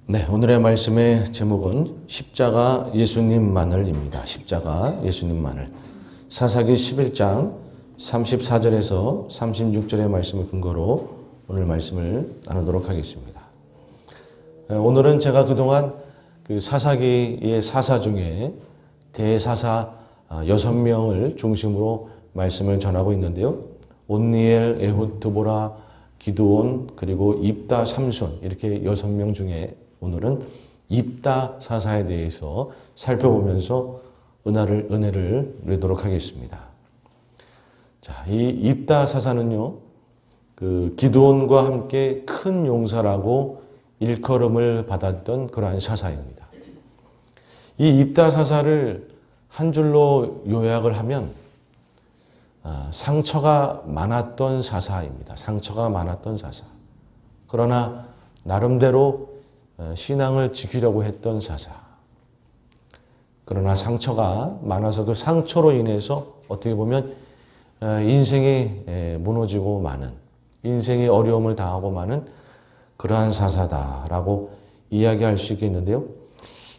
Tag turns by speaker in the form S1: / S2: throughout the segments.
S1: 네, 오늘의 말씀의 제목은 십자가 예수님만을입니다. 십자가 예수님만을. 사사기 11장 34절에서 36절의 말씀을 근거로 오늘 말씀을 나누도록 하겠습니다. 오늘은 제가 그동안 그 사사기의 사사 중에 대사사 6명을 중심으로 말씀을 전하고 있는데요. 온니엘, 에훗, 드보라, 기드온, 그리고 입다, 삼손 이렇게 6명 중에 오늘은 입다 사사에 대해서 살펴보면서 은혜를 누리도록 하겠습니다. 자, 이 입다 사사는요, 그 기드온과 함께 큰 용사라고 일컬음을 받았던 그러한 사사입니다. 이 입다 사사를 한 줄로 요약을 하면 상처가 많았던 사사입니다. 상처가 많았던 사사. 그러나 나름대로 신앙을 지키려고 했던 사사. 그러나 상처가 많아서 그 상처로 인해서 어떻게 보면 인생이 무너지고 마는, 인생의 어려움을 당하고 마는 그러한 사사다라고 이야기할 수 있겠는데요.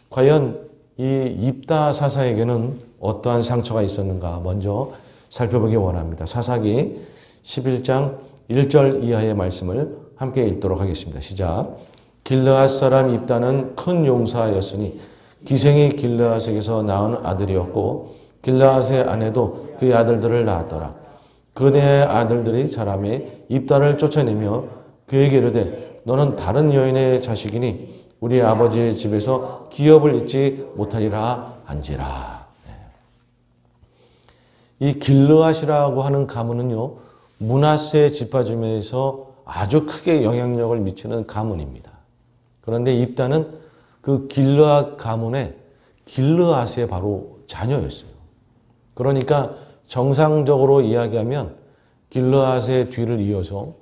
S1: 과연 이 입다 사사에게는 어떠한 상처가 있었는가 먼저 살펴보기 원합니다. 사사기 11장 1절 이하의 말씀을 함께 읽도록 하겠습니다. 시작. 길르앗 사람 입다는 큰 용사였으니 기생이 길르앗에게서 낳은 아들이었고 길르앗의 아내도 그의 아들들을 낳았더라. 그의 아들들이 자라매 입다를 쫓아내며 그에게 이르되 너는 다른 여인의 자식이니 우리 아버지의 집에서 기업을 잊지 못하리라 한지라. 이 길르앗이라고 하는 가문은요, 므낫세 지파 중에서 아주 크게 영향력을 미치는 가문입니다. 그런데 입다는 그 길르앗 가문의 길르앗의 바로 자녀였어요. 그러니까 정상적으로 이야기하면 길르앗의 뒤를 이어서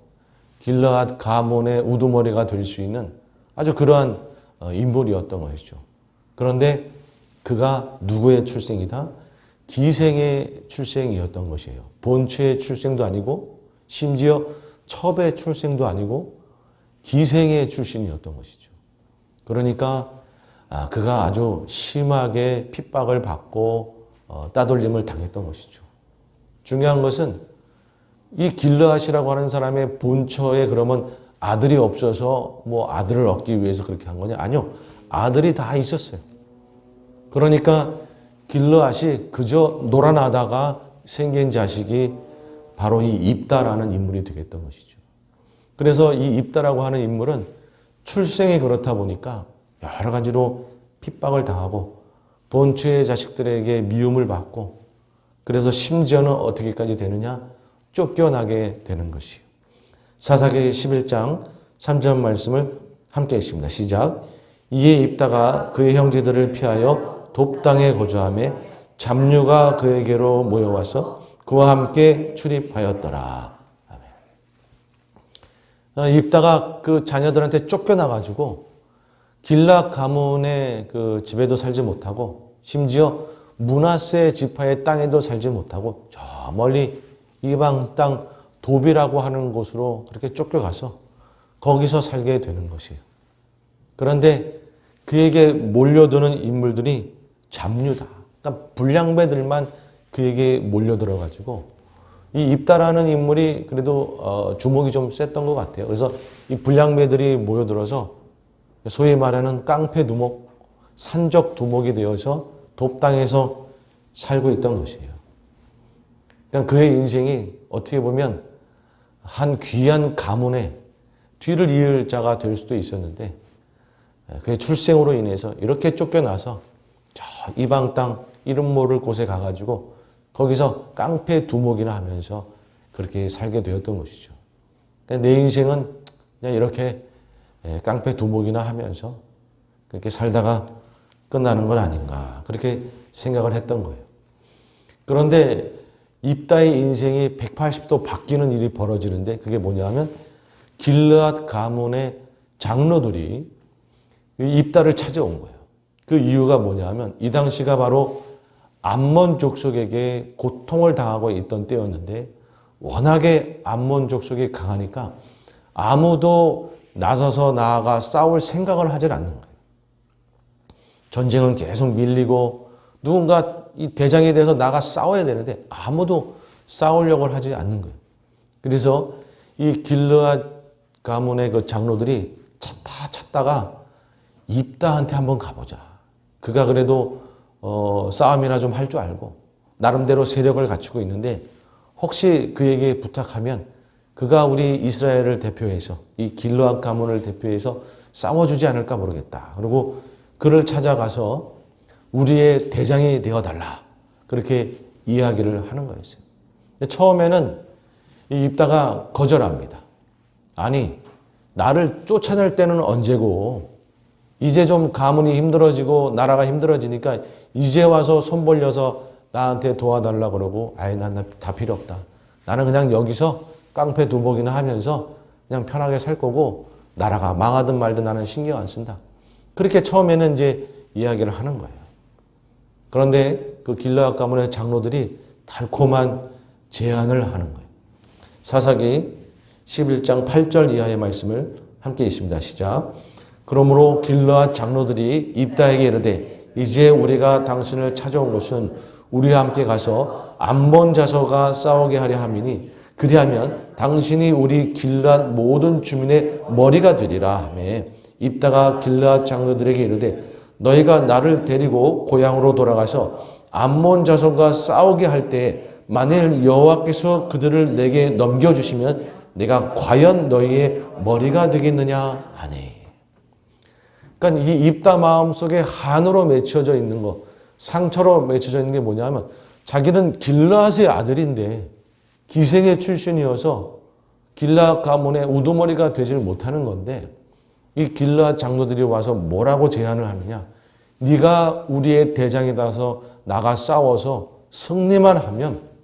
S1: 길르앗 가문의 우두머리가 될 수 있는 아주 그러한 인물이었던 것이죠. 그런데 그가 누구의 출생이다? 기생의 출생이었던 것이에요. 본처의 출생도 아니고 심지어 첩의 출생도 아니고 기생의 출신이었던 것이죠. 그러니까 그가 아주 심하게 핍박을 받고 따돌림을 당했던 것이죠. 중요한 것은 이 길르앗이라고 하는 사람의 본처에 그러면 아들이 없어서 뭐 아들을 얻기 위해서 그렇게 한 거냐? 아니요. 아들이 다 있었어요. 그러니까 길르앗이 그저 놀아나다가 생긴 자식이 바로 이 입다라는 인물이 되겠던 것이죠. 그래서 이 입다라고 하는 인물은 출생이 그렇다 보니까 여러 가지로 핍박을 당하고 본처의 자식들에게 미움을 받고 그래서 심지어는 어떻게까지 되느냐? 쫓겨나게 되는 것이에요. 사사기 11장 3절 말씀을 함께 읽습니다. 시작. 이에 입다가 그의 형제들을 피하여 돕당에 거주하며 잡류가 그에게로 모여와서 그와 함께 출입하였더라. 아멘. 입다가 그 자녀들한테 쫓겨나가지고 길르앗 가문의 그 집에도 살지 못하고 심지어 므낫세 지파의 땅에도 살지 못하고 저 멀리 이방 땅 돕이라고 하는 곳으로 그렇게 쫓겨가서 거기서 살게 되는 것이에요. 그런데 그에게 몰려드는 인물들이 잡류다. 그러니까 불량배들만 그에게 몰려들어가지고 이 입다라는 인물이 그래도 주목이 좀 셌던 것 같아요. 그래서 이 불량배들이 모여들어서 소위 말하는 깡패 두목, 산적 두목이 되어서 돕당에서 살고 있던 것이에요. 그러니까 그의 인생이 어떻게 보면 한 귀한 가문의 뒤를 이을 자가 될 수도 있었는데 그의 출생으로 인해서 이렇게 쫓겨나서 저 이방 땅 이름 모를 곳에 가가지고 거기서 깡패 두목이나 하면서 그렇게 살게 되었던 것이죠. 그러니까 내 인생은 그냥 이렇게 깡패 두목이나 하면서 그렇게 살다가 끝나는 건 아닌가 그렇게 생각을 했던 거예요. 그런데 입다의 인생이 180도 바뀌는 일이 벌어지는데 그게 뭐냐면 길르앗 가문의 장로들이 입다를 찾아온 거예요. 그 이유가 뭐냐면 이 당시가 바로 암몬 족속에게 고통을 당하고 있던 때였는데 워낙에 암몬 족속이 강하니까 아무도 나서서 나아가 싸울 생각을 하질 않는 거예요. 전쟁은 계속 밀리고 누군가 이 대장에 대해서 나가 싸워야 되는데 아무도 싸우려고 하지 않는 거예요. 그래서 이 길르앗 가문의 그 장로들이 찾다가 입다한테 한번 가보자. 그가 그래도 싸움이나 좀 할 줄 알고 나름대로 세력을 갖추고 있는데 혹시 그에게 부탁하면 그가 우리 이스라엘을 대표해서 이 길르앗 가문을 대표해서 싸워주지 않을까 모르겠다. 그리고 그를 찾아가서 우리의 대장이 되어달라. 그렇게 이야기를 하는 거였어요. 처음에는 이 입다가 거절합니다. 아니, 나를 쫓아낼 때는 언제고 이제 좀 가문이 힘들어지고 나라가 힘들어지니까 이제 와서 손 벌려서 나한테 도와달라 그러고 아이 난 다 필요 없다. 나는 그냥 여기서 깡패 두복이나 하면서 그냥 편하게 살 거고 나라가 망하든 말든 나는 신경 안 쓴다. 그렇게 처음에는 이제 이야기를 하는 거예요. 그런데 그 길르앗 가문의 장로들이 달콤한 제안을 하는 거예요. 사사기 11장 8절 이하의 말씀을 함께 읽습니다. 시작. 그러므로 길르앗 장로들이 입다에게 이르되 이제 우리가 당신을 찾아온 것은 우리와 함께 가서 암몬 자손과 싸우게 하려 함이니 그리하면 당신이 우리 길르앗 모든 주민의 머리가 되리라 하매 입다가 길르앗 장로들에게 이르되 너희가 나를 데리고 고향으로 돌아가서 암몬 자손과 싸우게 할 때 만일 여호와께서 그들을 내게 넘겨주시면 내가 과연 너희의 머리가 되겠느냐 하네. 그러니까 이 입다 마음속에 한으로 맺혀져 있는 거, 상처로 맺혀져 있는 게 뭐냐면 자기는 길르앗의 아들인데 기생의 출신이어서 길르앗 가문의 우두머리가 되질 못하는 건데 이 길르앗 장로들이 와서 뭐라고 제안을 하느냐. 네가 우리의 대장이라서 나가 싸워서 승리만 하면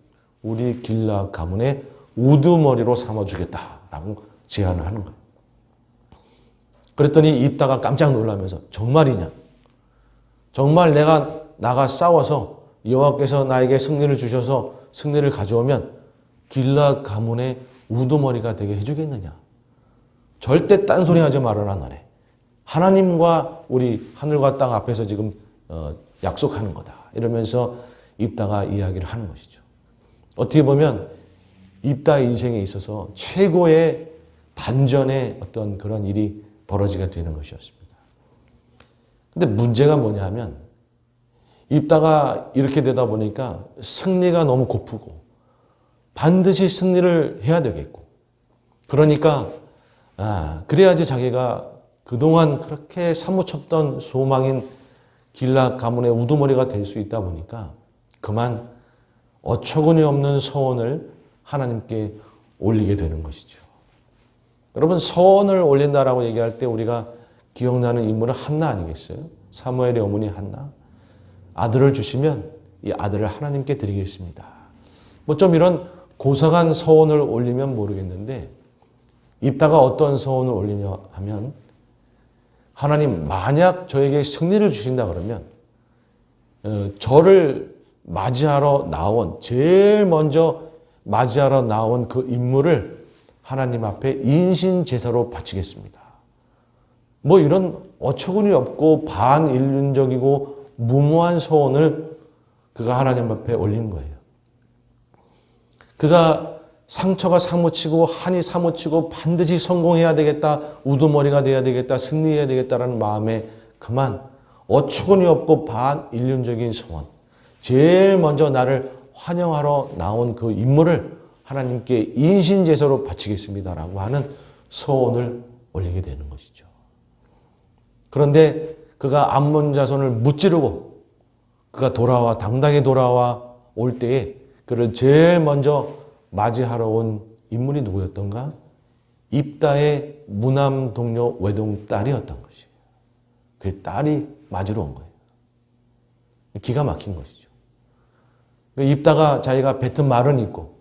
S1: 우리 길르앗 가문의 우두머리로 삼아주겠다라고 제안을 하는 거예요. 그랬더니 입다가 깜짝 놀라면서 정말이냐? 정말 내가 나가 싸워서 여호와께서 나에게 승리를 주셔서 승리를 가져오면 길르앗 가문의 우두머리가 되게 해주겠느냐? 절대 딴소리 하지 말아라 너네. 하나님과 우리 하늘과 땅 앞에서 지금 약속하는 거다. 이러면서 입다가 이야기를 하는 것이죠. 어떻게 보면 입다 인생에 있어서 최고의 반전의 어떤 그런 일이 벌어지게 되는 것이었습니다. 근데 문제가 뭐냐면 입다가 이렇게 되다 보니까 승리가 너무 고프고 반드시 승리를 해야 되겠고 그러니까 그래야지 자기가 그동안 그렇게 사무쳤던 소망인 길르앗 가문의 우두머리가 될 수 있다 보니까 그만 어처구니 없는 서원을 하나님께 올리게 되는 것이죠. 여러분 서원을 올린다라고 얘기할 때 우리가 기억나는 인물은 한나 아니겠어요? 사무엘의 어머니 한나. 아들을 주시면 이 아들을 하나님께 드리겠습니다. 뭐 좀 이런 고상한 서원을 올리면 모르겠는데 입다가 어떤 서원을 올리냐 하면 하나님 만약 저에게 승리를 주신다 그러면 저를 맞이하러 나온 제일 먼저 맞이하러 나온 그 인물을 하나님 앞에 인신제사로 바치겠습니다. 뭐 이런 어처구니 없고 반인륜적이고 무모한 소원을 그가 하나님 앞에 올린 거예요. 그가 상처가 사무치고 한이 사무치고 반드시 성공해야 되겠다, 우두머리가 돼야 되겠다, 승리해야 되겠다라는 마음에 그만 어처구니 없고 반인륜적인 소원, 제일 먼저 나를 환영하러 나온 그 인물을 하나님께 인신제사로 바치겠습니다라고 하는 소원을 올리게 되는 것이죠. 그런데 그가 암몬 자손을 무찌르고 그가 당당히 돌아와 올 때에 그를 제일 먼저 맞이하러 온 인물이 누구였던가? 입다의 무남 동료 외동딸이었던 것이에요. 그 딸이 맞으러 온 거예요. 기가 막힌 것이죠. 입다가 자기가 뱉은 말은 있고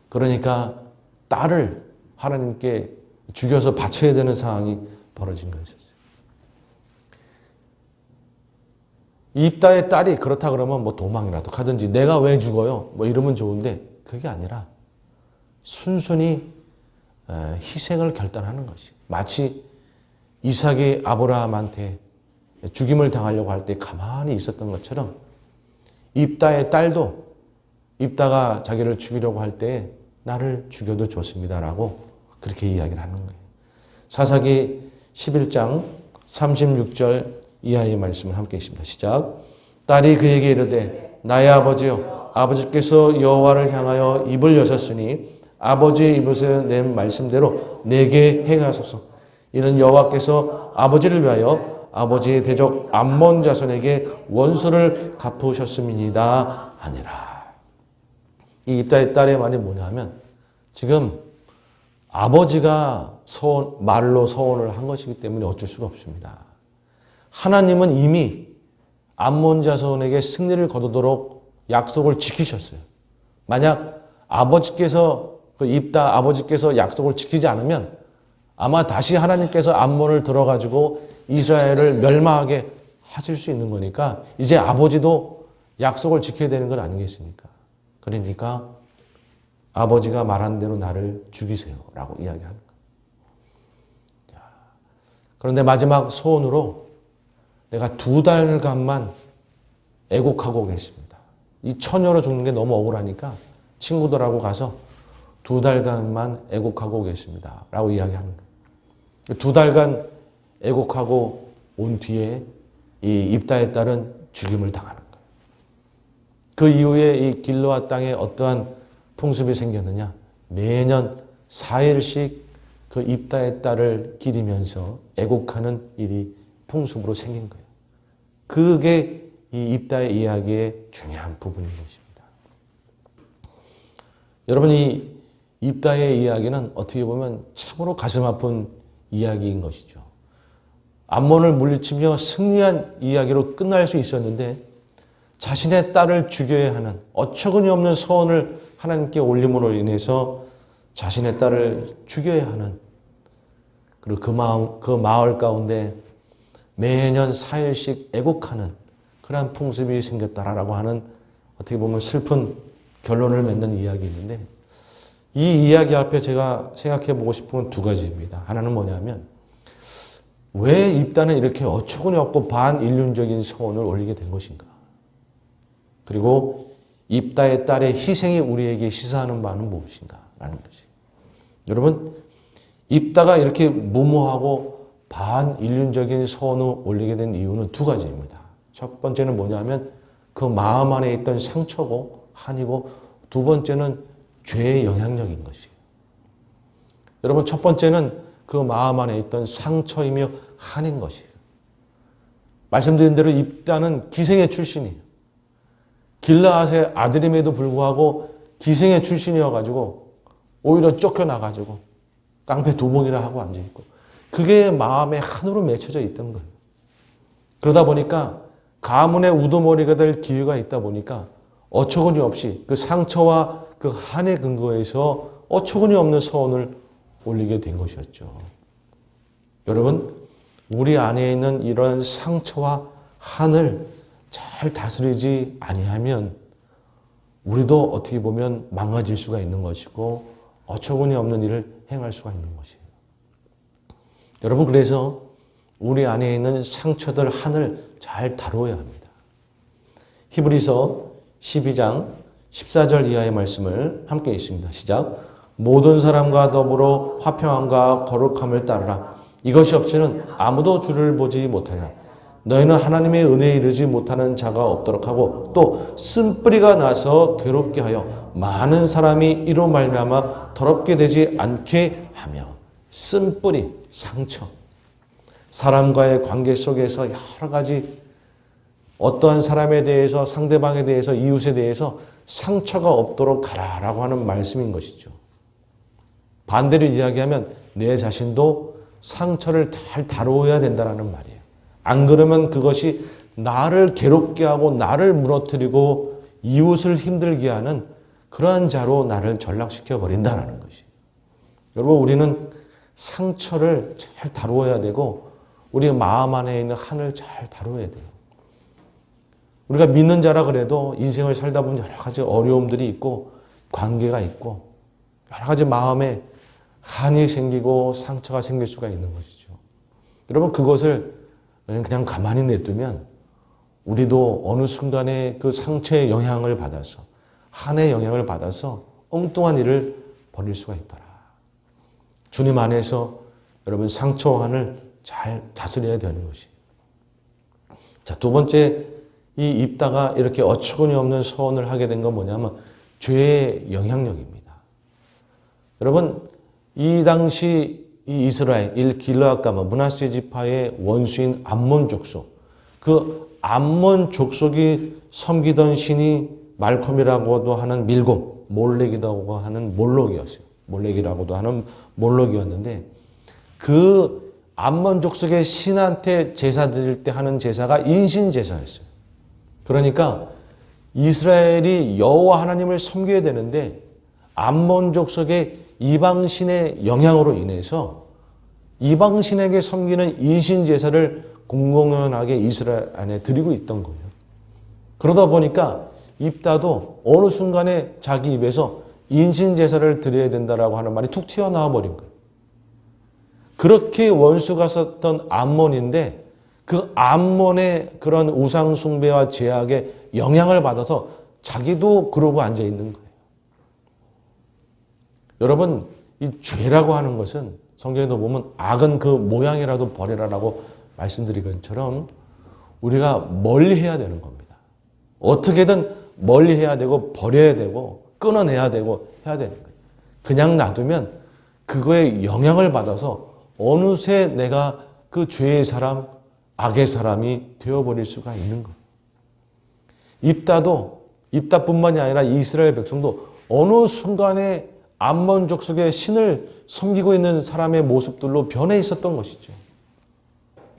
S1: 그러니까 딸을 하나님께 죽여서 바쳐야 되는 상황이 벌어진 거였어요. 입다의 딸이 그렇다 그러면 뭐 도망이라도 가든지 내가 왜 죽어요? 뭐 이러면 좋은데 그게 아니라 순순히 희생을 결단하는 것이. 마치 이삭이 아브라함한테 죽임을 당하려고 할 때 가만히 있었던 것처럼 입다의 딸도 입다가 자기를 죽이려고 할 때 나를 죽여도 좋습니다라고 그렇게 이야기를 하는 거예요. 사사기 11장 36절 이하의 말씀을 함께 읽습니다. 시작. 딸이 그에게 이르되 나의 아버지여 아버지께서 여호와를 향하여 입을 여셨으니 아버지의 입에서 낸 말씀대로 내게 행하소서. 이는 여호와께서 아버지를 위하여 아버지의 대적 암몬 자손에게 원수를 갚으셨음이니이다 하니라. 이 입다의 딸의 말이 뭐냐면 지금 아버지가 말로 서원을 한 것이기 때문에 어쩔 수가 없습니다. 하나님은 이미 암몬 자손에게 승리를 거두도록 약속을 지키셨어요. 만약 아버지께서 아버지께서 약속을 지키지 않으면 아마 다시 하나님께서 암몬을 들어가지고 이스라엘을 멸망하게 하실 수 있는 거니까 이제 아버지도 약속을 지켜야 되는 건 아니겠습니까? 그러니까 아버지가 말한 대로 나를 죽이세요 라고 이야기하는 거예요. 그런데 마지막 소원으로 내가 2달간만 애곡하고 오겠습니다. 이 처녀로 죽는 게 너무 억울하니까 친구들하고 가서 2달간만 애곡하고 오겠습니다 라고 이야기하는 거예요. 2달간 애곡하고 온 뒤에 이 입다의 딸은 죽임을 당하는 거예요. 그 이후에 이 길르앗 땅에 어떠한 풍습이 생겼느냐? 매년 4일씩 그 입다의 딸을 기리면서 애곡하는 일이 풍습으로 생긴 거예요. 그게 이 입다의 이야기의 중요한 부분인 것입니다. 여러분, 이 입다의 이야기는 어떻게 보면 참으로 가슴 아픈 이야기인 것이죠. 암몬을 물리치며 승리한 이야기로 끝날 수 있었는데 자신의 딸을 죽여야 하는 어처구니 없는 소원을 하나님께 올림으로 인해서 자신의 딸을 죽여야 하는 그리고 그 마을 가운데 매년 4일씩 애곡하는 그러한 풍습이 생겼다라고 하는 어떻게 보면 슬픈 결론을 맺는 이야기인데 이 이야기 앞에 제가 생각해 보고 싶은 건 2가지입니다. 하나는 뭐냐면 왜 입다는 이렇게 어처구니 없고 반인륜적인 소원을 올리게 된 것인가? 그리고 입다의 딸의 희생이 우리에게 시사하는 바는 무엇인가? 라는 것이에요. 여러분, 입다가 이렇게 무모하고 반인륜적인 소원을 올리게 된 이유는 2가지입니다. 첫 번째는 뭐냐면 그 마음 안에 있던 상처고 한이고 2번째는 죄의 영향력인 것이에요. 여러분, 첫 번째는 그 마음 안에 있던 상처이며 한인 것이에요. 말씀드린 대로 입다는 기생의 출신이에요. 길르앗의 아들임에도 불구하고 기생의 출신이어가지고 오히려 쫓겨나가지고 깡패 2봉이나 하고 앉아있고 그게 마음에 한으로 맺혀져 있던 거예요. 그러다 보니까 가문의 우두머리가 될 기회가 있다 보니까 어처구니 없이 그 상처와 그 한의 근거에서 어처구니 없는 소원을 올리게 된 것이었죠. 여러분, 우리 안에 있는 이런 상처와 한을 잘 다스리지 아니하면 우리도 어떻게 보면 망가질 수가 있는 것이고 어처구니 없는 일을 행할 수가 있는 것이에요. 여러분, 그래서 우리 안에 있는 상처들 한을 잘 다루어야 합니다. 히브리서 12장 14절 이하의 말씀을 함께 읽습니다. 시작. 모든 사람과 더불어 화평함과 거룩함을 따르라. 이것이 없이는 아무도 주를 보지 못하리라. 너희는 하나님의 은혜에 이르지 못하는 자가 없도록 하고 또 쓴뿌리가 나서 괴롭게 하여 많은 사람이 이로 말미암아 더럽게 되지 않게 하며. 쓴뿌리, 상처. 사람과의 관계 속에서 여러 가지 어떠한 사람에 대해서 상대방에 대해서 이웃에 대해서 상처가 없도록 하라라고 하는 말씀인 것이죠. 반대로 이야기하면 내 자신도 상처를 잘 다루어야 된다는 말이에요. 안 그러면 그것이 나를 괴롭게 하고 나를 무너뜨리고 이웃을 힘들게 하는 그러한 자로 나를 전락시켜 버린다는 것이에요. 여러분, 우리는 상처를 잘 다루어야 되고 우리 마음 안에 있는 한을 잘 다루어야 돼요. 우리가 믿는 자라 그래도 인생을 살다 보면 여러 가지 어려움들이 있고 관계가 있고 여러 가지 마음에 한이 생기고 상처가 생길 수가 있는 것이죠. 여러분, 그것을 그냥 가만히 냅두면 우리도 어느 순간에 그 상처의 영향을 받아서, 한의 영향을 받아서 엉뚱한 일을 벌일 수가 있더라. 주님 안에서 여러분, 상처와 한을 잘 다스려야 되는 것이에요. 자, 두 번째, 이 입다가 이렇게 어처구니 없는 서원을 하게 된 건 뭐냐면 죄의 영향력입니다. 여러분, 이 당시 이 이스라엘, 길르앗 가문, 므낫세 지파의 원수인 암몬 족속, 그 암몬 족속이 섬기던 신이 말콤이라고도 하는 밀곰, 몰렉이라고 하는 몰록이었어요. 몰렉이라고도 하는 몰록이었는데, 그 암몬 족속의 신한테 제사 드릴 때 하는 제사가 인신 제사였어요. 그러니까 이스라엘이 여호와 하나님을 섬겨야 되는데 암몬 족속의 이방신의 영향으로 인해서 이방신에게 섬기는 인신 제사를 공공연하게 이스라엘 안에 드리고 있던 거예요. 그러다 보니까 입다도 어느 순간에 자기 입에서 인신 제사를 드려야 된다라고 하는 말이 툭 튀어나와 버린 거예요. 그렇게 원수가 썼던 암몬인데 그 암몬의 그런 우상 숭배와 제약에 영향을 받아서 자기도 그러고 앉아 있는 거예요. 여러분, 이 죄라고 하는 것은 성경에도 보면 악은 그 모양이라도 버리라라고 말씀드린 것처럼 우리가 멀리 해야 되는 겁니다. 어떻게든 멀리 해야 되고 버려야 되고 끊어내야 되고 해야 되는 거예요. 그냥 놔두면 그거에 영향을 받아서 어느새 내가 그 죄의 사람, 악의 사람이 되어버릴 수가 있는 거예요. 입다뿐만이 아니라 이스라엘 백성도 어느 순간에 암몬 족속의 신을 섬기고 있는 사람의 모습들로 변해 있었던 것이죠.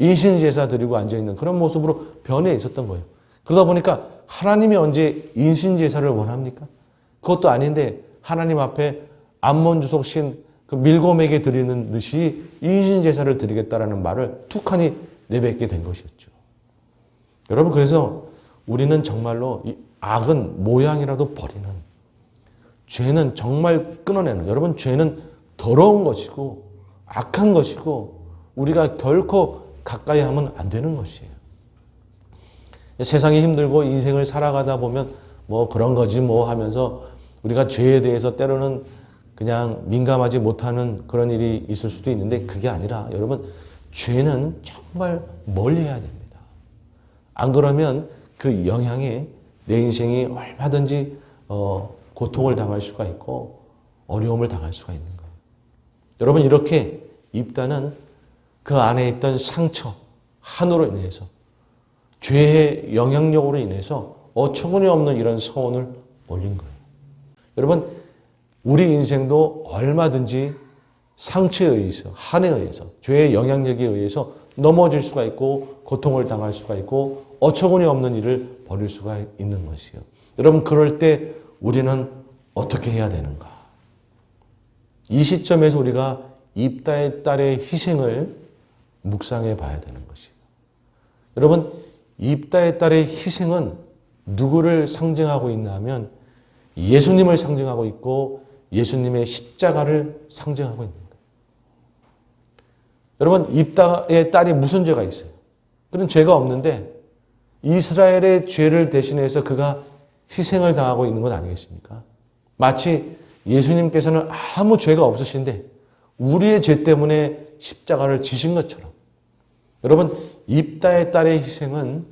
S1: 인신 제사 드리고 앉아있는 그런 모습으로 변해 있었던 거예요. 그러다 보니까 하나님이 언제 인신 제사를 원합니까? 그것도 아닌데 하나님 앞에 암몬 족속 신 그 밀곰에게 드리는 듯이 인신 제사를 드리겠다라는 말을 툭하니 내뱉게 된 것이었죠. 여러분, 그래서 우리는 정말로 이 악은 모양이라도 버리는, 죄는 정말 끊어내는, 여러분, 죄는 더러운 것이고 악한 것이고 우리가 결코 가까이 하면 안 되는 것이에요. 세상이 힘들고 인생을 살아가다 보면 뭐 그런 거지 뭐 하면서 우리가 죄에 대해서 때로는 그냥 민감하지 못하는 그런 일이 있을 수도 있는데 그게 아니라 여러분, 죄는 정말 멀리 해야 됩니다. 안 그러면 그 영향에 내 인생이 얼마든지 고통을 당할 수가 있고 어려움을 당할 수가 있는 거예요. 여러분, 이렇게 입다는 그 안에 있던 상처, 한으로 인해서 죄의 영향력으로 인해서 어처구니 없는 이런 서원을 올린 거예요. 여러분, 우리 인생도 얼마든지 상처에 의해서, 한에 의해서, 죄의 영향력에 의해서 넘어질 수가 있고 고통을 당할 수가 있고 어처구니 없는 일을 벌일 수가 있는 것이에요. 여러분, 그럴 때 우리는 어떻게 해야 되는가? 이 시점에서 우리가 입다의 딸의 희생을 묵상해 봐야 되는 것이에요. 여러분, 입다의 딸의 희생은 누구를 상징하고 있나 하면 예수님을 상징하고 있고 예수님의 십자가를 상징하고 있는 거예요. 여러분, 입다의 딸이 무슨 죄가 있어요? 그런 죄가 없는데 이스라엘의 죄를 대신해서 그가 희생을 당하고 있는 건 아니겠습니까? 마치 예수님께서는 아무 죄가 없으신데 우리의 죄 때문에 십자가를 지신 것처럼, 여러분, 입다의 딸의 희생은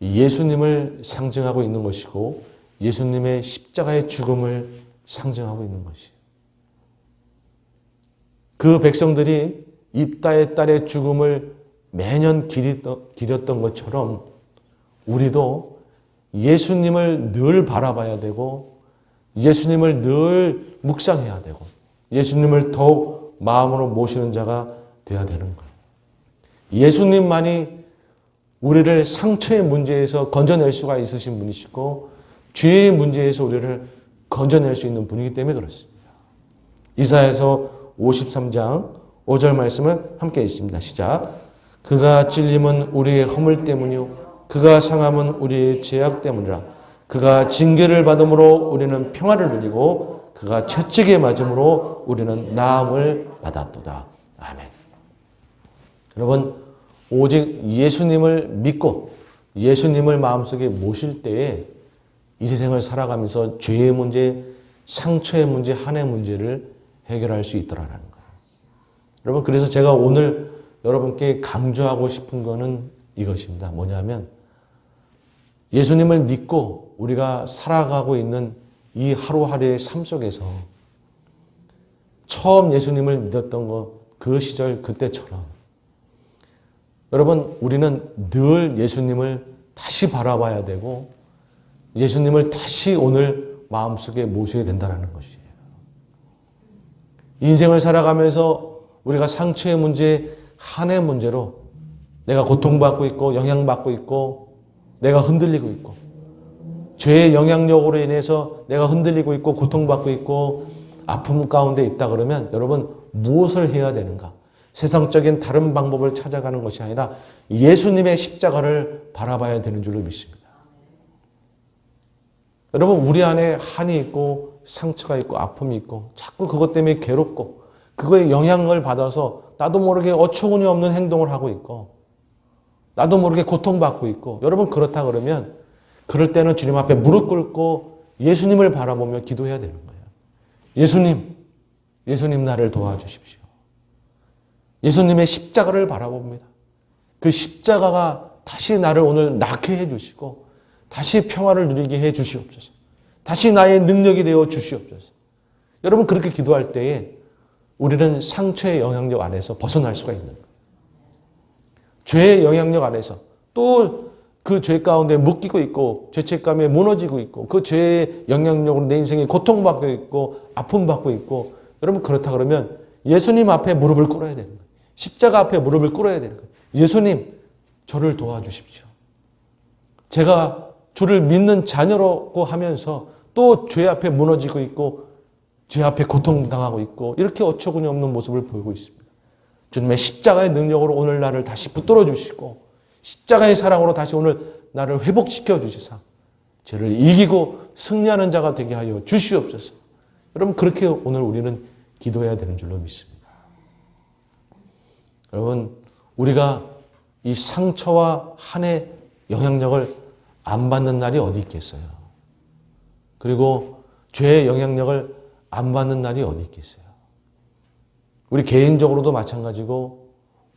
S1: 예수님을 상징하고 있는 것이고 예수님의 십자가의 죽음을 상징하고 있는 것이에요. 그 백성들이 입다의 딸의 죽음을 매년 기렸던 것처럼 우리도 예수님을 늘 바라봐야 되고 예수님을 늘 묵상해야 되고 예수님을 더욱 마음으로 모시는 자가 되어야 되는 거예요. 예수님만이 우리를 상처의 문제에서 건져낼 수가 있으신 분이시고 죄의 문제에서 우리를 건져낼 수 있는 분이기 때문에 그렇습니다. 이사야서 53장 5절 말씀을 함께 읽습니다. 시작. 그가 찔림은 우리의 허물 때문이요 그가 상함은 우리의 죄악 때문이라. 그가 징계를 받음으로 우리는 평화를 누리고 그가 채찍에 맞음으로 우리는 나음을 받았도다. 아멘. 여러분, 오직 예수님을 믿고 예수님을 마음속에 모실 때에 이 세상을 살아가면서 죄의 문제, 상처의 문제, 한의 문제를 해결할 수 있더라는 거예요. 여러분, 그래서 제가 오늘 여러분께 강조하고 싶은 거는 이것입니다. 뭐냐면 예수님을 믿고 우리가 살아가고 있는 이 하루하루의 삶 속에서 처음 예수님을 믿었던 그 시절 그때처럼 여러분, 우리는 늘 예수님을 다시 바라봐야 되고 예수님을 다시 오늘 마음속에 모셔야 된다는 것이에요. 인생을 살아가면서 우리가 상처의 문제, 한의 문제로 내가 고통받고 있고 영향받고 있고 내가 흔들리고 있고 죄의 영향력으로 인해서 내가 흔들리고 있고 고통받고 있고 아픔 가운데 있다 그러면 여러분 무엇을 해야 되는가? 세상적인 다른 방법을 찾아가는 것이 아니라 예수님의 십자가를 바라봐야 되는 줄로 믿습니다. 여러분, 우리 안에 한이 있고 상처가 있고 아픔이 있고 자꾸 그것 때문에 괴롭고 그거에 영향을 받아서 나도 모르게 어처구니 없는 행동을 하고 있고 나도 모르게 고통받고 있고 여러분, 그렇다 그러면 그럴 때는 주님 앞에 무릎 꿇고 예수님을 바라보며 기도해야 되는 거예요. 예수님 나를 도와주십시오. 예수님의 십자가를 바라봅니다. 그 십자가가 다시 나를 오늘 낫게 해주시고 다시 평화를 누리게 해 주시옵소서. 다시 나의 능력이 되어 주시옵소서. 여러분, 그렇게 기도할 때에 우리는 상처의 영향력 안에서 벗어날 수가 있는 거예요. 죄의 영향력 안에서 또 그 죄 가운데 묶이고 있고 죄책감에 무너지고 있고 그 죄의 영향력으로 내 인생에 고통받고 있고 아픔받고 있고 여러분, 그렇다 그러면 예수님 앞에 무릎을 꿇어야 되는 거예요. 십자가 앞에 무릎을 꿇어야 되는 거예요. 예수님, 저를 도와주십시오. 제가 주를 믿는 자녀라고 하면서 또 죄 앞에 무너지고 있고 죄 앞에 고통당하고 있고 이렇게 어처구니 없는 모습을 보이고 있습니다. 주님의 십자가의 능력으로 오늘 나를 다시 붙들어 주시고 십자가의 사랑으로 다시 오늘 나를 회복시켜 주시사 죄를 이기고 승리하는 자가 되게 하여 주시옵소서. 여러분, 그렇게 오늘 우리는 기도해야 되는 줄로 믿습니다. 여러분, 우리가 이 상처와 한의 영향력을 안 받는 날이 어디 있겠어요? 그리고 죄의 영향력을 안 받는 날이 어디 있겠어요? 우리 개인적으로도 마찬가지고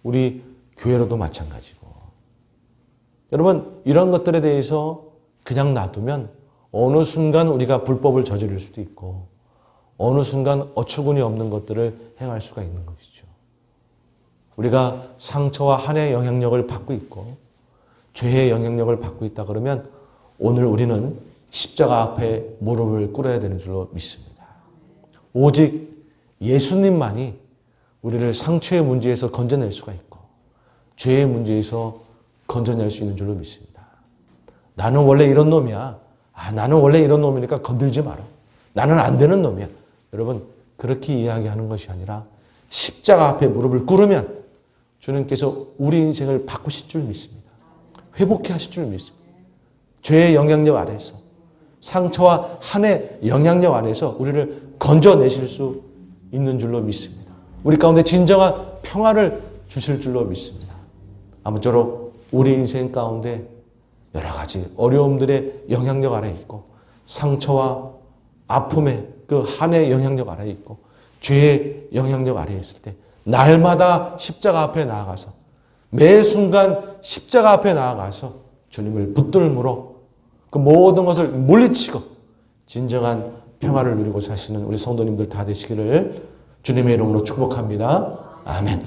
S1: 우리 교회로도 마찬가지고 여러분, 이런 것들에 대해서 그냥 놔두면 어느 순간 우리가 불법을 저지를 수도 있고 어느 순간 어처구니 없는 것들을 행할 수가 있는 것이죠. 우리가 상처와 한의 영향력을 받고 있고 죄의 영향력을 받고 있다 그러면 오늘 우리는 십자가 앞에 무릎을 꿇어야 되는 줄로 믿습니다. 오직 예수님만이 우리를 상처의 문제에서 건져낼 수가 있고 죄의 문제에서 건져낼 수 있는 줄로 믿습니다. 나는 원래 이런 놈이야. 나는 원래 이런 놈이니까 건들지 마라. 나는 안 되는 놈이야. 여러분, 그렇게 이야기하는 것이 아니라 십자가 앞에 무릎을 꿇으면 주님께서 우리 인생을 바꾸실 줄 믿습니다. 회복해 하실 줄 믿습니다. 죄의 영향력 아래서 상처와 한의 영향력 안에서 우리를 건져내실 수 있는 줄로 믿습니다. 우리 가운데 진정한 평화를 주실 줄로 믿습니다. 아무쪼록 우리 인생 가운데 여러 가지 어려움들의 영향력 아래 있고 상처와 아픔의 그 한의 영향력 아래 있고 죄의 영향력 아래 있을 때 날마다 십자가 앞에 나아가서 매 순간 십자가 앞에 나아가서 주님을 붙들므로 그 모든 것을 물리치고 진정한 평화를 누리고 사시는 우리 성도님들 다 되시기를 주님의 이름으로 축복합니다. 아멘.